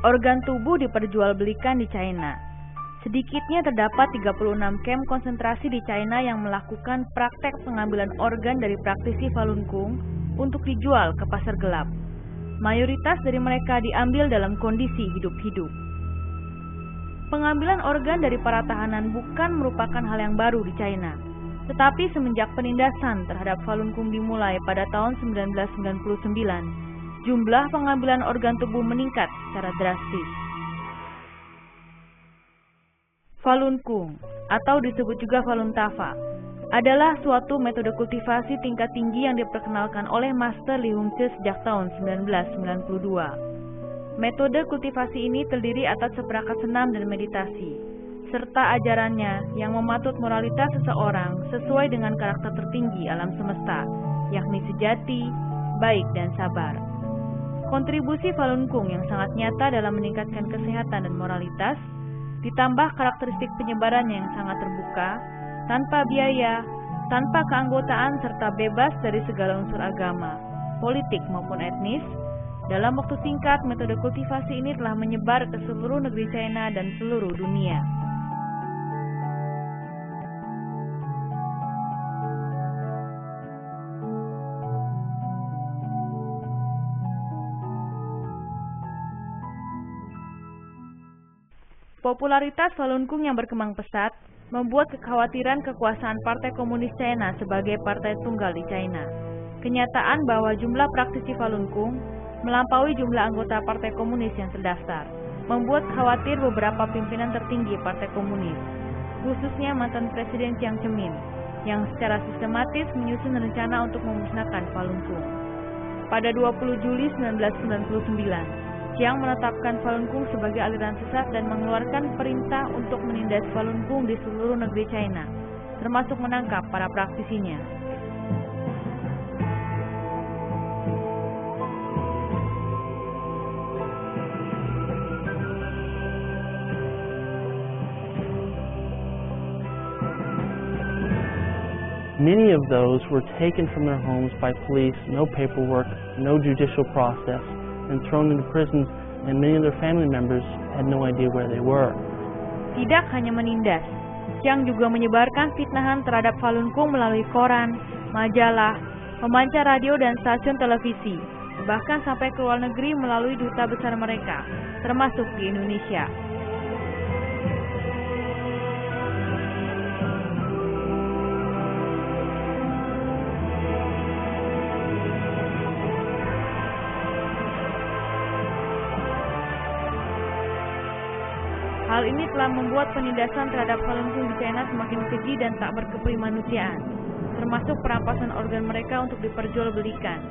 Organ tubuh diperjualbelikan di China. Sedikitnya terdapat 36 kamp konsentrasi di China yang melakukan praktek pengambilan organ dari praktisi Falun Gong untuk dijual ke pasar gelap. Mayoritas dari mereka diambil dalam kondisi hidup-hidup. Pengambilan organ dari para tahanan bukan merupakan hal yang baru di China. Tetapi semenjak penindasan terhadap Falun Gong dimulai pada tahun 1999, jumlah pengambilan organ tubuh meningkat secara drastis. Falun Gong, atau disebut juga Falun Tafa, adalah suatu metode kultivasi tingkat tinggi yang diperkenalkan oleh Master Li Hongzhi sejak tahun 1992. Metode kultivasi ini terdiri atas seperangkat senam dan meditasi, serta ajarannya yang mematut moralitas seseorang sesuai dengan karakter tertinggi alam semesta, yakni sejati, baik, dan sabar. Kontribusi Falun Gong yang sangat nyata dalam meningkatkan kesehatan dan moralitas, ditambah karakteristik penyebarannya yang sangat terbuka, tanpa biaya, tanpa keanggotaan, serta bebas dari segala unsur agama, politik maupun etnis. Dalam waktu singkat, metode kultivasi ini telah menyebar ke seluruh negeri China dan seluruh dunia. Popularitas Falun Gong yang berkembang pesat membuat kekhawatiran kekuasaan Partai Komunis China sebagai partai tunggal di China. Kenyataan bahwa jumlah praktisi Falun Gong melampaui jumlah anggota Partai Komunis yang terdaftar membuat khawatir beberapa pimpinan tertinggi Partai Komunis, khususnya mantan Presiden Jiang Zemin, yang secara sistematis menyusun rencana untuk memusnahkan Falun Gong. Pada 20 Juli 1999, Jiang menetapkan Falun Gong sebagai aliran sesat dan mengeluarkan perintah untuk menindas Falun Gong di seluruh negeri China, termasuk menangkap para praktisinya. Many of those were taken from their homes by police, no paperwork, no judicial process, and thrown into prisons, and many of their family members had no idea where they were. Tidak hanya menindas, Jiang juga menyebarkan fitnahan terhadap Falun Gong melalui koran, majalah, pemancar radio dan stasiun televisi, bahkan sampai ke luar negeri melalui duta besar mereka, termasuk di Indonesia. Hal ini telah membuat penindasan terhadap Falun Gong di China semakin keji dan tak berkeprimanusiaan, termasuk perampasan organ mereka untuk diperjualbelikan.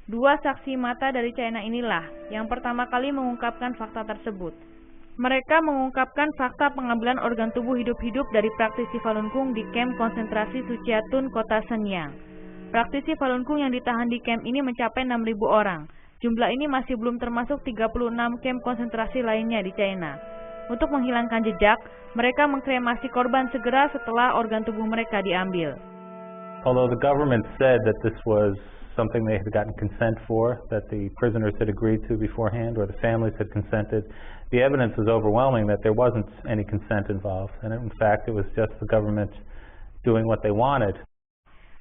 Dua saksi mata dari China inilah yang pertama kali mengungkapkan fakta tersebut. Mereka mengungkapkan fakta pengambilan organ tubuh hidup-hidup dari praktisi Falun Gong di kamp konsentrasi Suciatun, kota Shenyang. Praktisi Falun Gong yang ditahan di kamp ini mencapai 6.000 orang. Jumlah ini masih belum termasuk 36 kamp konsentrasi lainnya di China. Untuk menghilangkan jejak, mereka mengkremasi korban segera setelah organ tubuh mereka diambil. Although the government said that this was something they had gotten consent for, that the prisoners had agreed to beforehand, or the families had consented, the evidence was overwhelming that there wasn't any consent involved, and in fact it was just the government doing what they wanted.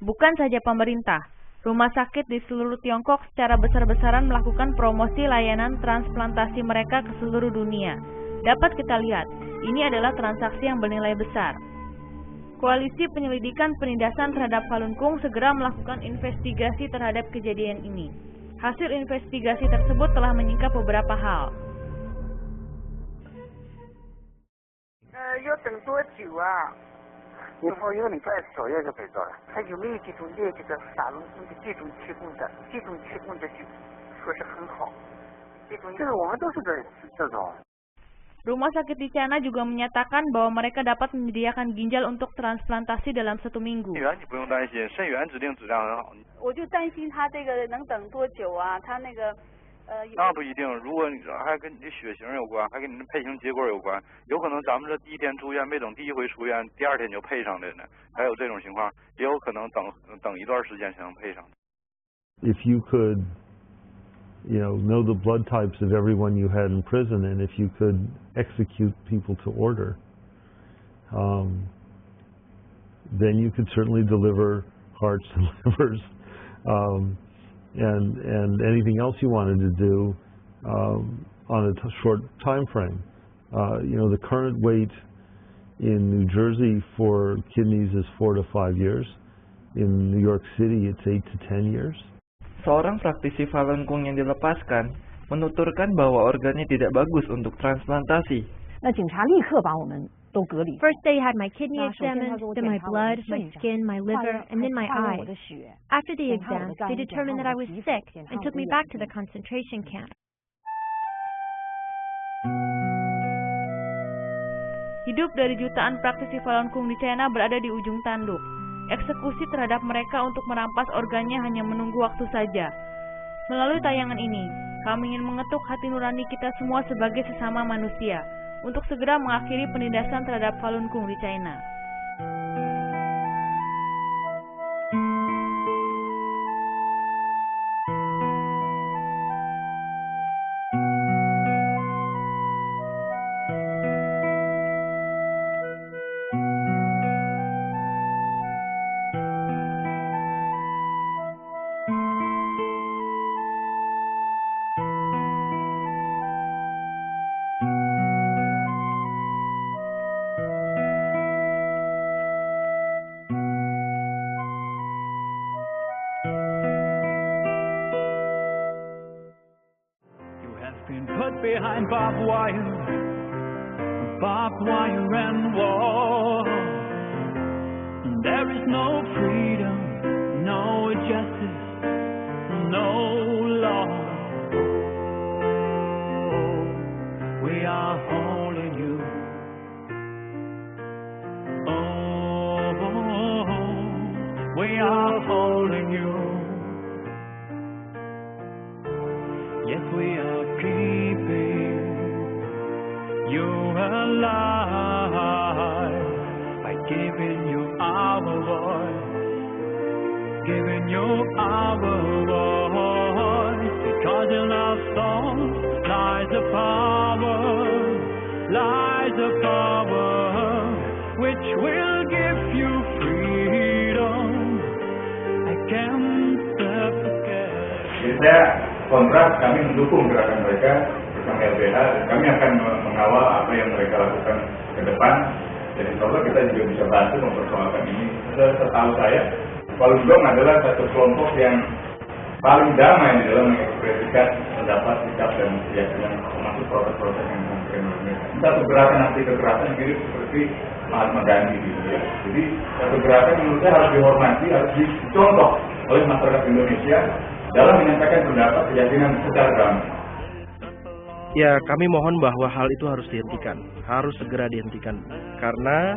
Bukan saja pemerintah, rumah sakit di seluruh Tiongkok secara besar-besaran melakukan promosi layanan transplantasi mereka ke seluruh dunia. Dapat kita lihat, ini adalah transaksi yang bernilai besar. Koalisi penyelidikan penindasan terhadap Falun Gong segera melakukan investigasi terhadap kejadian ini. Hasil investigasi tersebut telah menyingkap beberapa hal. 要等多久啊？ 以后1个礼拜左右就可以做了。他有没有这种列这个法轮功的这种提供的就说是很好。这个我们都是这种。 Rumah sakit di China juga menyatakan bahwa mereka dapat menyediakan ginjal untuk transplantasi dalam 1 minggu. 你不用担心，肾源指定质量很好。我就担心他这个能等多久啊？他那个。 那不一定，如果你还跟你的血型有关，还跟你的配型结果有关，有可能咱们这第一天住院没等第一回出院，第2天就配上的呢，还有这种情况，也有可能等一段时间才能配上。If you could know the blood types of everyone you had in prison, and if you could execute people to order, then you could certainly deliver hearts and livers, and anything else you wanted to do on a short time frame. The current wait in New Jersey for kidneys is 4 to 5 years. In New York City, it's 8 to 10 years. Seorang praktisi Falun Gong yang dilepaskan menuturkan bahwa organnya tidak bagus untuk transplantasi. First they had my kidney examined, then my blood, my skin, my liver, and then my eyes. After the exam, they determined that I was sick and took me back to the concentration camp. Hidup dari jutaan praktisi Falun Gong di China berada di ujung tanduk. Eksekusi terhadap mereka untuk merampas organnya hanya menunggu waktu saja. Melalui tayangan ini, kami ingin mengetuk hati nurani kita semua sebagai sesama manusia untuk segera mengakhiri penindasan terhadap Falun Gong di China. Been put behind barbed wire and war. There is no freedom, no justice, no law. We are holding you. Oh, we are holding you. Yes, we are keeping you alive by giving you our voice, giving you our voice. Because in our songs lies a power which will give you freedom against the forget. Kontrak kami mendukung gerakan mereka bersama LBH dan kami akan mengawal apa yang mereka lakukan ke depan. Jadi insya Allah kita juga bisa bantu mempersoalkan ini. Setahu saya, Falun Gong adalah satu kelompok yang paling damai di dalam mengekspresikan pendapat, sikap dan keyakinan termasuk proses-proses yang mengkriminal mereka. Satu gerakan anti kekerasan mirip seperti Mahatma Gandhi gitu ya. Jadi satu gerakan menurut saya harus dihormati, harus dicontoh oleh masyarakat Indonesia dalam menyampaikan pendapat keyakinan secara damai. Ya, kami mohon bahwa hal itu harus dihentikan, harus segera dihentikan. Karena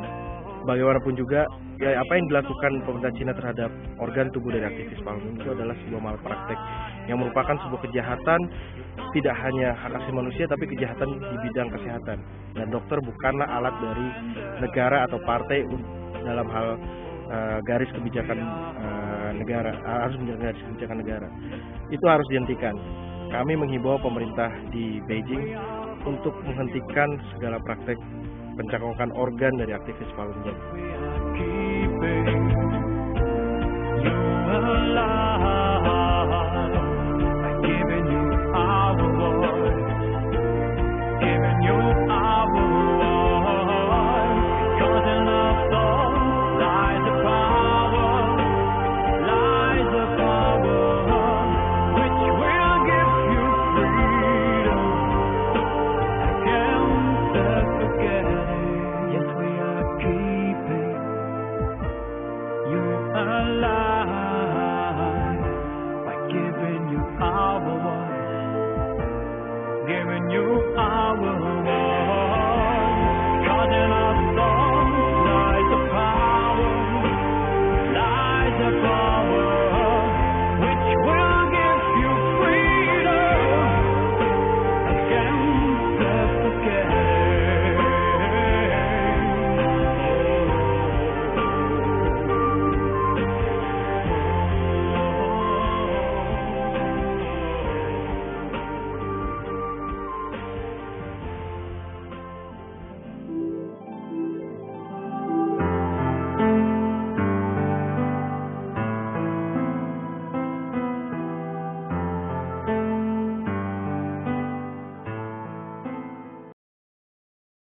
bagaimanapun juga, ya apa yang dilakukan pemerintah Cina terhadap organ tubuh dari aktivis Falun Gong itu adalah sebuah malpraktek yang merupakan sebuah kejahatan tidak hanya hak asasi manusia, tapi kejahatan di bidang kesehatan. Dan dokter bukanlah alat dari negara atau partai dalam hal garis kebijakan negara, harus menjaga garis kebijakan negara. Itu harus dihentikan. Kami menghimbau pemerintah di Beijing untuk menghentikan segala praktek pencangkokan organ dari aktivis Falun Gong.